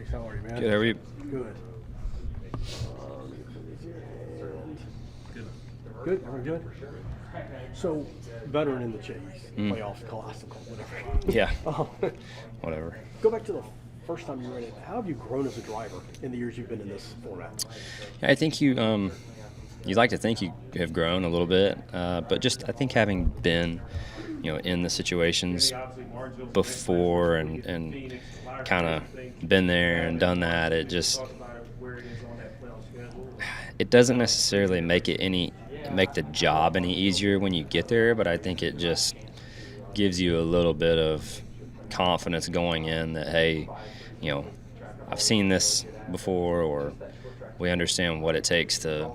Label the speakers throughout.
Speaker 1: Thanks. How are you, man?
Speaker 2: Good. How are you?
Speaker 1: Good. Good. Everyone good? So, veteran in the Chase, playoffs, classical, whatever.
Speaker 2: Yeah.
Speaker 1: Um,
Speaker 2: Whatever.
Speaker 1: Go back to the first time you were in it. How have you grown as a driver in the years you've been in this format?
Speaker 2: I think you like to think you have grown a little bit, but just I think having been, in the situations before and kind of been there and done that, it doesn't necessarily make the job any easier when you get there, but I think it just gives you a little bit of confidence going in that, hey, I've seen this before, or we understand what it takes to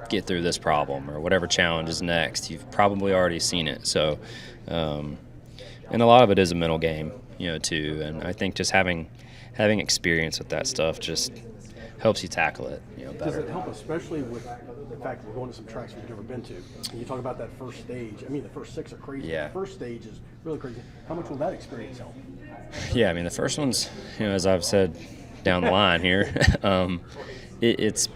Speaker 2: get through this problem or whatever challenge is next. You've probably already seen it. So, and a lot of it is a mental game, too. And I think just having experience with that stuff just helps you tackle it, better.
Speaker 1: Does it help, especially with the fact that we're going to some tracks we've never been to? And you talk about that first stage. I mean, the first 6 are crazy.
Speaker 2: Yeah.
Speaker 1: The first stage is really crazy. How much will that experience help?
Speaker 2: Yeah, I mean, the first one's, as I've said down the line here, it's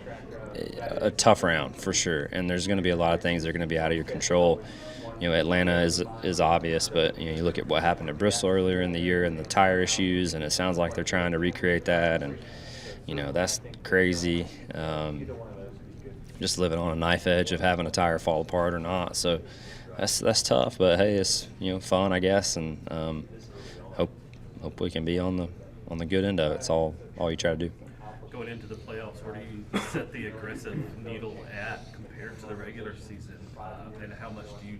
Speaker 2: a tough round for sure. And there's going to be a lot of things that are going to be out of your control. Atlanta is obvious, but, you look at what happened to Bristol earlier in the year and the tire issues, and it sounds like they're trying to recreate that. And, that's crazy. Just living on a knife edge of having a tire fall apart or not. So that's tough, but hey, it's fun, I guess, and hope we can be on the good end of it. It's all you try to do.
Speaker 3: Going into the playoffs, where do you set the aggressive needle at compared to the regular season, and how much do you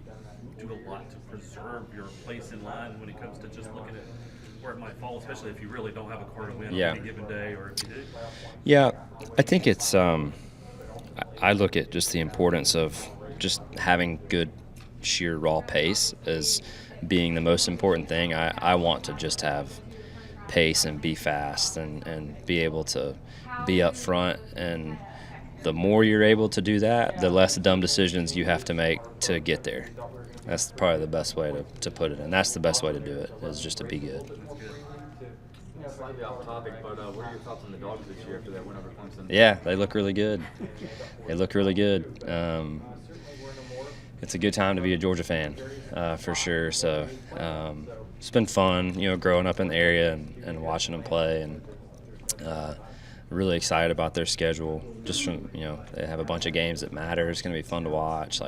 Speaker 3: do a lot to preserve your place in line when it comes to just looking at where it might fall, especially if you really don't have a car to win on any given day, or if you do?
Speaker 2: Yeah, I think it's I look at just the importance of just having good sheer raw pace as being the most important thing. I want to just have pace and be fast and be able to be up front, and the more you're able to do that, the less dumb decisions you have to make to get there. That's probably the best way to put it, and that's the best way to do it, is just to be good.
Speaker 4: Slightly off topic, but what are your thoughts on the Dogs this year after that win over Clemson?
Speaker 2: Yeah, they look really good. It's a good time to be a Georgia fan, for sure. So it's been fun, growing up in the area and watching them play, and really excited about their schedule. Just from, they have a bunch of games that matter. It's going to be fun to watch.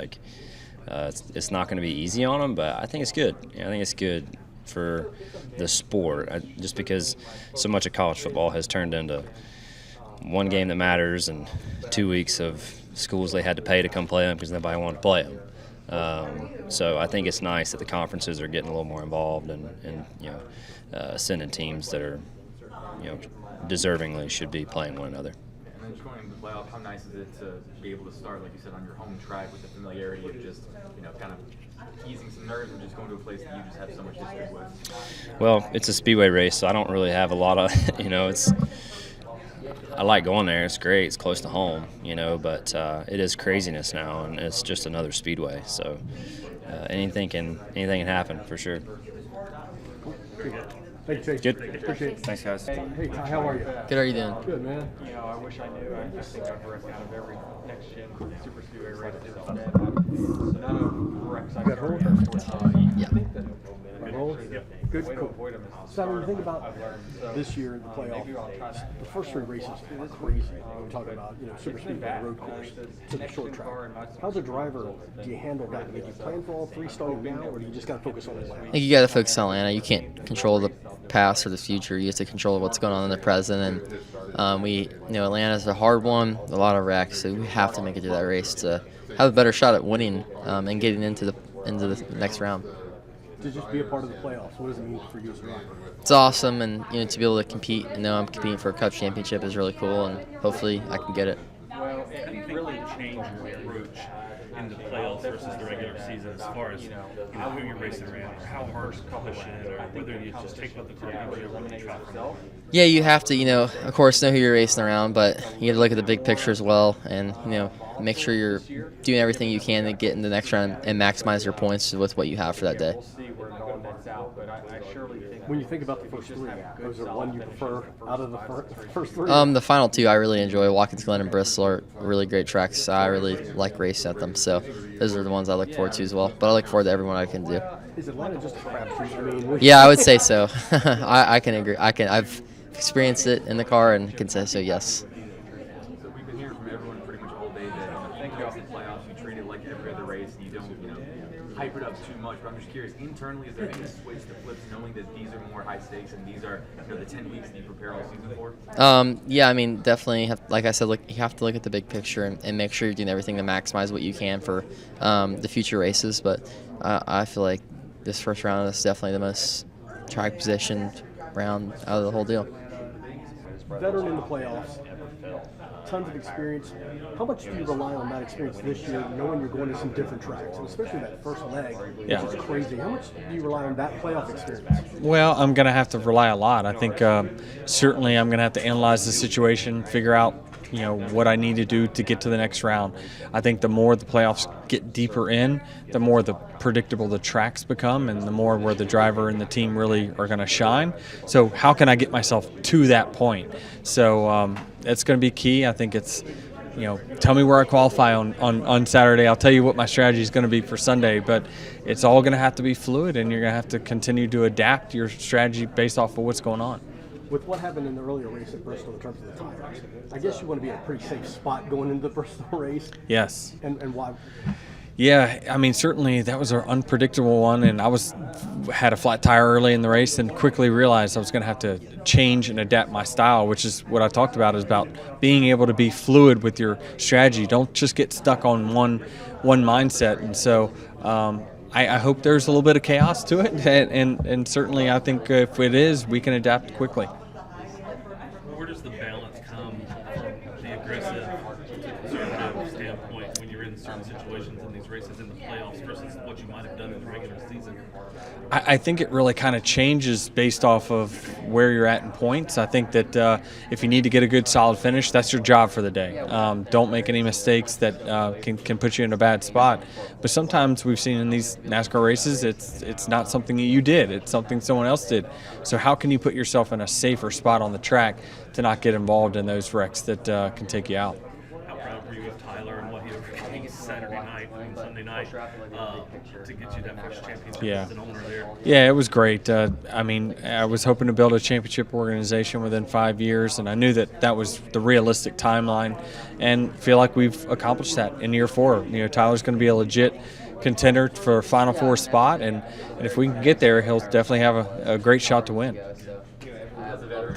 Speaker 2: It's not going to be easy on them, but I think it's good. I think it's good for the sport, just because so much of college football has turned into one game that matters and 2 weeks of schools they had to pay to come play them because nobody wanted to play them. So I think it's nice that the conferences are getting a little more involved and sending teams that are, deservingly should be playing one another.
Speaker 4: And then just going into the playoff, how nice is it to be able to start, like you said, on your home track with the familiarity of just, kind of easing some nerves and just going to a place that you just have so much history with?
Speaker 2: Well, it's a speedway race, so I don't really have a lot of, I like going there. It's great. It's close to home, but it is craziness now, and it's just another speedway. So anything can happen for sure.
Speaker 1: Thank you, Chase.
Speaker 2: Good.
Speaker 1: Appreciate it.
Speaker 2: Thanks, guys.
Speaker 1: Hey, Ty, how are you?
Speaker 5: Good, how are you doing?
Speaker 1: Good, man.
Speaker 6: I wish I knew. I think I've wrecked out of every next gen super speedway race since then. None of wrecks I
Speaker 1: Got
Speaker 6: started
Speaker 1: hold?
Speaker 6: in sports.
Speaker 5: Yeah.
Speaker 1: Right, hold? Good,
Speaker 6: Way to
Speaker 1: cool.
Speaker 6: avoid them is
Speaker 1: So when you think
Speaker 6: I've
Speaker 1: about
Speaker 6: learned.
Speaker 1: this year in the playoff, the first 3 races are crazy. We're talking about, super speedway road course to the short track. How's a driver, do you handle that? I mean, do you plan for all 3 starting now, or do you just got to focus on Atlanta?
Speaker 5: I think you got to focus on Atlanta. You can't control the past or the future. You have to control what's going on in the present. And Atlanta's a hard one, a lot of wrecks, so we have to make it through that race to have a better shot at winning and getting into the next round.
Speaker 1: To just be a part of the playoffs, what does it mean for you as a driver?
Speaker 5: It's awesome, and to be able to compete. I'm competing for a Cup championship is really cool, and hopefully I can get it.
Speaker 3: Well, it can really change your approach in the playoffs versus the regular season, as far as who you're racing around, or how hard to push it, or whether you just take what the car gives you or what you try from.
Speaker 5: Yeah, you have to, of course, know who you're racing around, but you have to look at the big picture as well, and make sure you're doing everything you can to get in the next round and maximize your points with what you have for that day.
Speaker 6: We'll see where it all nets out, but I surely think
Speaker 1: When you think about the first three, is there one you prefer out of the first three?
Speaker 5: The final two I really enjoy. Watkins Glen and Bristol are really great tracks. I really like racing at them, so those are the ones I look forward to as well. But I look forward to everyone I can do.
Speaker 1: Is Atlanta just a crapshoot? I mean,
Speaker 5: Yeah, I would say so. I can agree. I've experienced it in the car and can say so. Yes.
Speaker 4: So we've been hearing from everyone pretty much all day that thank you off the playoffs, you treat it like every other race and you don't, hype it up too much. But I'm just curious, internally, is there any switch that flips knowing that these are more high stakes and these are the 10 weeks that you prepare all season for?
Speaker 5: Yeah, I mean, definitely, like I said, you have to look at the big picture and make sure you're doing everything to maximize what you can for the future races. But I feel like this first round is definitely the most track positioned round out of the whole deal.
Speaker 1: Veteran in the playoffs, tons of experience. How much do you rely on that experience this year, knowing you're going to some different tracks, and especially that first leg, which is crazy? How much do you rely on that playoff experience?
Speaker 7: Well, I'm going to have to rely a lot. I think certainly I'm going to have to analyze the situation, figure out what I need to do to get to the next round. I think the more the playoffs get deeper in, the more predictable the tracks become and the more where the driver and the team really are going to shine. So how can I get myself to that point? So it's going to be key. I think it's, tell me where I qualify on Saturday. I'll tell you what my strategy is going to be for Sunday, but it's all going to have to be fluid and you're going to have to continue to adapt your strategy based off of what's going on.
Speaker 1: With what happened in the earlier race at Bristol in terms of the tires, I guess you want to be in a pretty safe spot going into the Bristol race.
Speaker 7: Yes.
Speaker 1: And why?
Speaker 7: Yeah, I mean, certainly that was an unpredictable one, and I had a flat tire early in the race and quickly realized I was going to have to change and adapt my style, which is what I talked about, is about being able to be fluid with your strategy. Don't just get stuck on one mindset. And so I hope there's a little bit of chaos to it, and certainly I think if it is, we can adapt quickly.
Speaker 3: Where does the balance come from the aggressive to conservative standpoint when you're in certain situations in these races in the playoffs versus what you might have done in the regular season?
Speaker 7: I think it really kind of changes based off of where you're at in points. I think that if you need to get a good solid finish, that's your job for the day. Don't make any mistakes that can put you in a bad spot. But sometimes we've seen in these NASCAR races, it's not something that you did. It's something someone else did. So how can you put yourself in a safer spot on the track to not get involved in those wrecks that can take you out?
Speaker 3: How proud were you of Tyler and what he overcame Saturday night and Sunday night to get you that first championship as an owner there?
Speaker 7: Yeah, it was great. I mean, I was hoping to build a championship organization within 5 years, and I knew that was the realistic timeline, and feel like we've accomplished that in year 4. Tyler's going to be a legit contender for a Final Four spot, and if we can get there, he'll definitely have a great shot to win.
Speaker 4: As a veteran,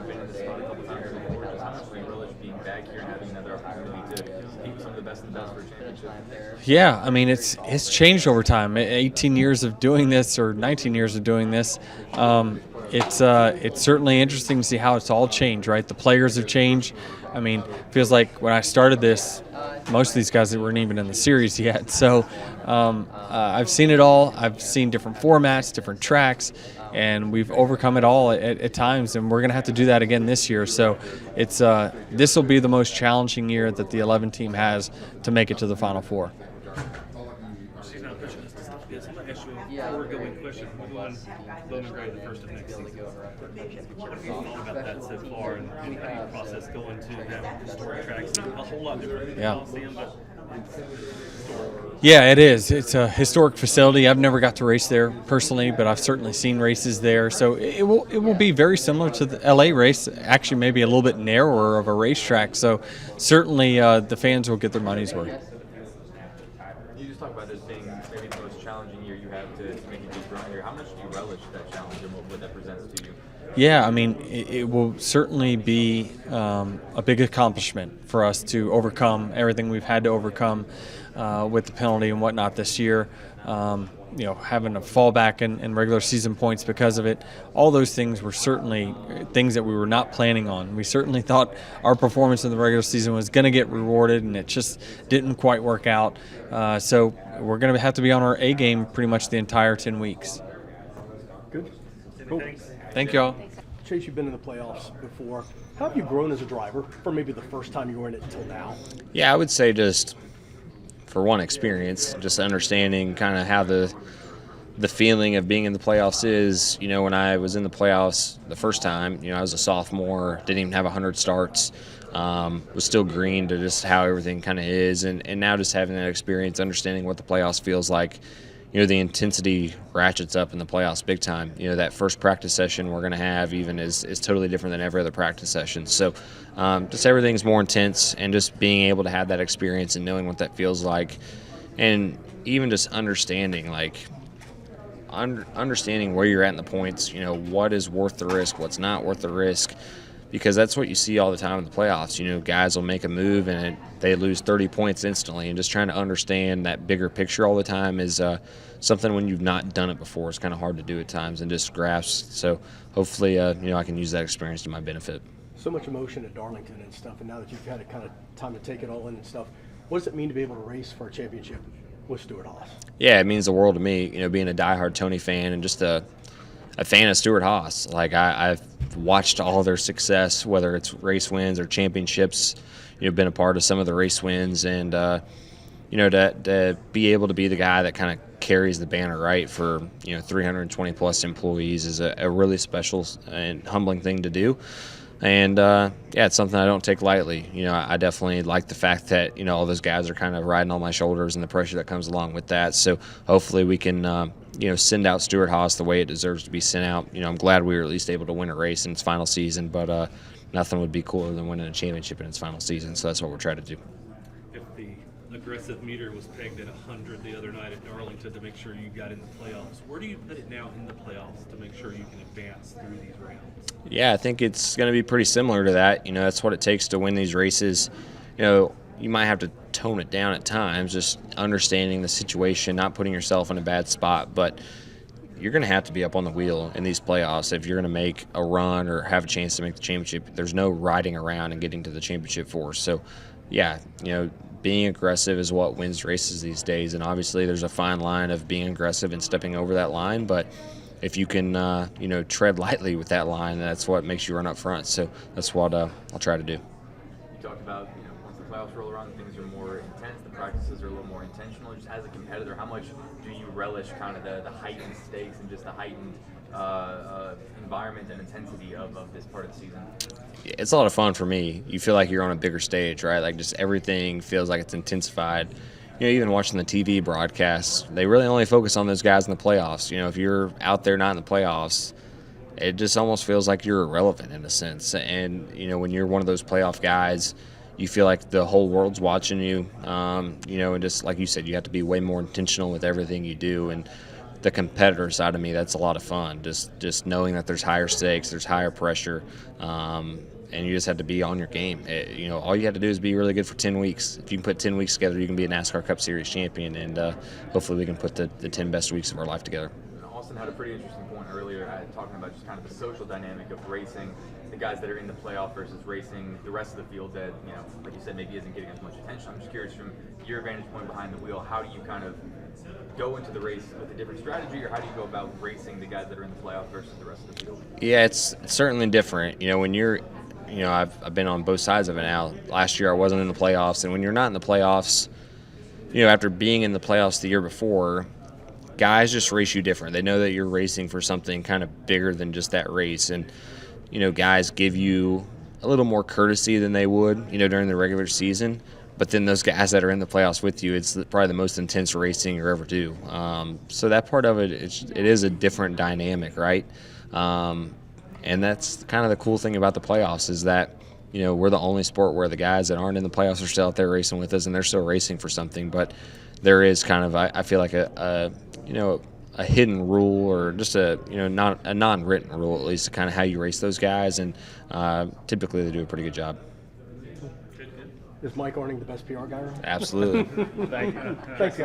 Speaker 4: been in this spot a couple times before, just how much do you relish being back here and having another opportunity to beat some of the best for a championship?
Speaker 7: Yeah, I mean, it's changed over time. 18 years of doing this, or 19 years of doing this, it's certainly interesting to see how it's all changed, right? The players have changed. I mean, it feels like when I started this, most of these guys that weren't even in the series yet. So I've seen it all. I've seen different formats, different tracks, and we've overcome it all at times, and we're going to have to do that again this year. So this will be the most challenging year that the 11 team has to make it to the Final Four.
Speaker 3: She's not pushing us to stop this. I'm going to ask you a foregoing question. We're going Bowman Gray the first of next season. What have you thought about that so far, and how do you process going to that historic track? It's not a whole lot different than the Coliseum, but it's historic.
Speaker 7: Yeah, it is. It's a historic facility. I've never got to race there personally, but I've certainly seen races there. So it will be very similar to the LA race, actually maybe a little bit narrower of a racetrack. So certainly the fans will get their money's worth.
Speaker 4: You just talk about this being maybe the most challenging year you have to make it deep run here. How much do you relish that challenge and what that presents to you?
Speaker 7: Yeah, I mean, it will certainly be a big accomplishment for us to overcome everything we've had to overcome with the penalty and whatnot this year. Having a fallback in regular season points because of it. All those things were certainly things that we were not planning on. We certainly thought our performance in the regular season was going to get rewarded, and it just didn't quite work out. So we're going to have to be on our A game pretty much the entire 10 weeks.
Speaker 1: Good. Cool.
Speaker 7: Thank you all.
Speaker 1: Chase, you've been in the playoffs before. How have you grown as a driver from maybe the first time you were in it until now?
Speaker 8: Yeah, I would say just for one experience, just understanding kind of how the
Speaker 2: the feeling of being in the playoffs is, when I was in the playoffs the first time, I was a sophomore, didn't even have 100 starts, was still green to just how everything kind of is. And now just having that experience, understanding what the playoffs feels like, the intensity ratchets up in the playoffs big time. That first practice session we're going to have even is totally different than every other practice session. So just everything's more intense, and just being able to have that experience and knowing what that feels like, and even just understanding, understanding where you're at in the points, what is worth the risk, what's not worth the risk, because that's what you see all the time in the playoffs. Guys will make a move and they lose 30 points instantly, and just trying to understand that bigger picture all the time is something when you've not done it before. It's kind of hard to do at times and just grasp. So hopefully, I can use that experience to my benefit.
Speaker 1: So much emotion at Darlington and stuff, and now that you've had a kind of time to take it all in and stuff, what does it mean to be able to race for a championship with Stewart-Haas?
Speaker 2: Yeah, it means the world to me, being a diehard Tony fan and just a fan of Stewart-Haas. I've watched all their success, whether it's race wins or championships, been a part of some of the race wins, and, to be able to be the guy that kind of carries the banner, right, for, 320 plus employees is a really special and humbling thing to do. And, it's something I don't take lightly. I definitely like the fact that, all those guys are kind of riding on my shoulders and the pressure that comes along with that. So hopefully we can, send out Stewart-Haas the way it deserves to be sent out. I'm glad we were at least able to win a race in its final season, but nothing would be cooler than winning a championship in its final season. So that's what we're trying to do.
Speaker 3: If the aggressive meter was pegged at 100 the other night at Darlington to make sure you got in the playoffs, where do you put it now in the playoffs to make sure you can advance through these rounds?
Speaker 2: Yeah, I think it's going to be pretty similar to that. That's what it takes to win these races. You might have to tone it down at times, just understanding the situation, not putting yourself in a bad spot, but you're going to have to be up on the wheel in these playoffs if you're going to make a run or have a chance to make the championship. There's no riding around and getting to the championship for us. So, yeah, being aggressive is what wins races these days, and obviously there's a fine line of being aggressive and stepping over that line, but if you can, tread lightly with that line, that's what makes you run up front. So that's what I'll try to do.
Speaker 4: You talked about, once the playoffs roll around, things are more intense, the practices are a little more intentional. Just as a competitor, how much do you relish kind of the heightened stakes and just the heightened environment and intensity of this part of the season?
Speaker 2: It's a lot of fun for me. You feel like you're on a bigger stage, right? Just everything feels like it's intensified. Even watching the TV broadcasts, they really only focus on those guys in the playoffs. If you're out there not in the playoffs, it just almost feels like you're irrelevant in a sense. And, when you're one of those playoff guys, you feel like the whole world's watching you, and just like you said, you have to be way more intentional with everything you do. And the competitor side of me, that's a lot of fun. Just knowing that there's higher stakes, there's higher pressure, and you just have to be on your game. All you have to do is be really good for 10 weeks. If you can put 10 weeks together, you can be a NASCAR Cup Series champion, and hopefully we can put the 10 best weeks of our life together.
Speaker 4: Austin had a pretty interesting point earlier talking about just kind of the social dynamic of racing the guys that are in the playoff versus racing the rest of the field that, like you said, maybe isn't getting as much attention. I'm just curious, from your vantage point behind the wheel, how do you kind of go into the race with a different strategy, or how do you go about racing the guys that are in the playoff versus the rest of the field?
Speaker 2: Yeah, it's certainly different. When you're I've been on both sides of it now. Last year I wasn't in the playoffs, and when you're not in the playoffs, after being in the playoffs the year before, guys just race you different. They know that you're racing for something kind of bigger than just that race, and guys give you a little more courtesy than they would during the regular season. But then those guys that are in the playoffs with you, it's probably the most intense racing you ever do. So that part of it, it is a different dynamic, right? And that's kind of the cool thing about the playoffs is that, we're the only sport where the guys that aren't in the playoffs are still out there racing with us, and they're still racing for something. But there is kind of, I feel like a hidden rule, or just a non-written rule, at least, to kind of how you race those guys, and typically they do a pretty good job.
Speaker 1: Is Mike Arning the best PR guy?
Speaker 2: Absolutely.
Speaker 1: Thank you. Thanks, guys.